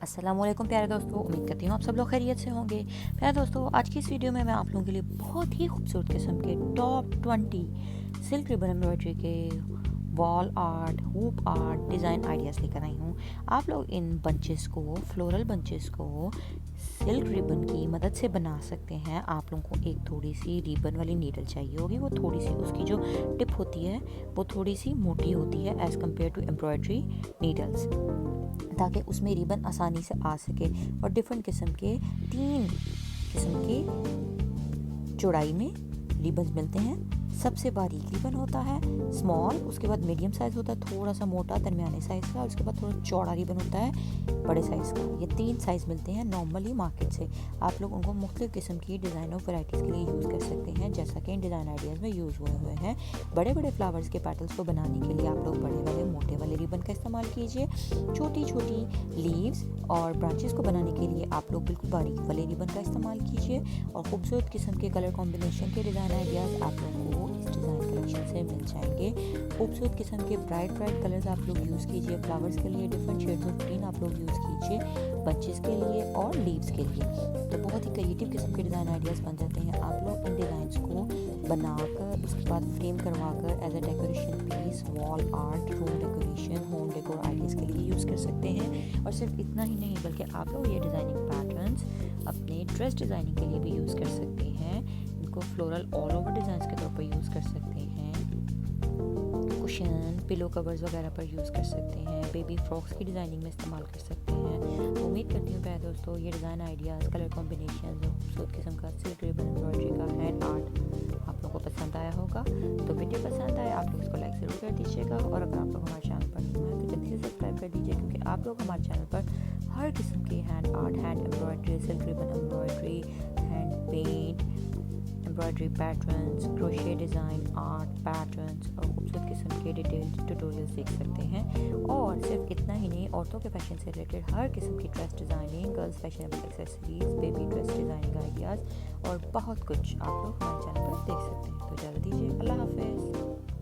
अस्सलामुअलैकुम प्यारे दोस्तों, उम्मीद करती हूँ आप सब लोग खैरियत से होंगे। प्यारे दोस्तों, आज की इस वीडियो में मैं आप लोगों के लिए बहुत ही खूबसूरत किस्म के टॉप 20 सिल्क रिबन एम्ब्रॉयडरी के wall art, hoop art, design ideas लेकर आई हूँ। आप लोग इन बंचेस को, फ्लोरल बंचेस को सिल्क रिबन की मदद से बना सकते हैं। आप लोगों को एक थोड़ी सी रिबन वाली नीडल चाहिए होगी। वो थोड़ी सी, उसकी जो टिप होती है वो थोड़ी सी मोटी होती है as compare to embroidery needles, ताकि उसमें रिबन आसानी से आ सके। और डिफरेंट किस्म के 3 किस्म के चौड़ाई में रिबन मिलते हैं। सबसे बारीक रिबन होता है स्मॉल, उसके बाद मीडियम साइज़ होता है थोड़ा सा मोटा दरमियाने साइज़ का, और उसके बाद थोड़ा चौड़ा रिबन होता है बड़े साइज़ का। ये 3 साइज़ मिलते हैं नॉर्मली मार्केट से। आप लोग उनको मुख्तलिफ किस्म की डिज़ाइन और वैराइटीज़ के लिए यूज़ कर सकते हैं, जैसा कि इन डिज़ाइन आइडियाज़ में यूज़ हुए हैं। बड़े बड़े फ्लावर्स के पेटल्स को बनाने के लिए आप लोग बड़े वाले मोटे वाले रिबन का इस्तेमाल कीजिए। छोटी छोटी लीव्स और ब्रांचेस को बनाने के लिए आप लोग बिल्कुल बारीक वाले रिबन का इस्तेमाल कीजिए। और खूबसूरत किस्म के कलर कॉम्बिनेशन के डिज़ाइन आइडियाज़ आप लोगों को इस डिज़ाइन कलेक्शन से मिल जाएंगे। खूबसूरत किस्म के ब्राइट कलर्स आप लोग यूज़ कीजिए। फ्लावर्स के लिए डिफरेंट शेड्स ऑफ ग्रीन आप लोग यूज़ कीजिए, बंचेस के लिए और लीव्स के लिए। तो बहुत ही क्रिएटिव किस्म के डिज़ाइन आइडियाज़ बन जाते हैं। आप लोग इन डिज़ाइंस को बनाकर उसके बाद फ्रेम करवाकर as a decoration piece, wall art, room decoration, home decor ideas के लिए यूज़ कर सकते हैं। और सिर्फ इतना ही नहीं, बल्कि आप लोग ये डिज़ाइनिंग पैटर्न्स अपने ड्रेस डिज़ाइनिंग के लिए भी यूज़ कर सकते हैं। इनको फ्लोरल ऑल ओवर डिज़ाइंस के तौर पर यूज़ कर सकते हैं। कुशन, पिलो कवर्स वगैरह पर यूज़ कर सकते हैं। बेबी फ्रॉक्स की डिज़ाइनिंग में इस्तेमाल कर सकते हैं। तो उम्मीद करती हूँ प्यारे दोस्तों, ये डिज़ाइन आइडियाज़, कलर कॉम्बिनेशन और खूबसूरत किस्म का सिल्क रिबन एम्ब्रॉयडरी का हैंड आर्ट आप लोगों को पसंद आया होगा। तो वीडियो पसंद आए आप लोग इसको लाइक ज़रूर कर दीजिएगा। और अगर आप लोग हमारे चैनल पर न्यू हैं तो जल्दी से सब्सक्राइब कर दीजिए, क्योंकि आप लोग हमारे चैनल पर हर किस्म के hand art, hand embroidery, silk ribbon embroidery, hand paint, embroidery patterns, crochet design art patterns और खूबसूरत किस्म के डिटेल्ड ट्यूटोरियल्स देख सकते हैं। और सिर्फ इतना ही नहीं, औरतों के फैशन से रिलेटेड हर किस्म की dress designing, girls fashionable accessories, baby dress designing ideas और बहुत कुछ आप लोग हमारे चैनल पर देख सकते हैं। तो इजाज़त दीजिए, अल्लाह हाफिज़।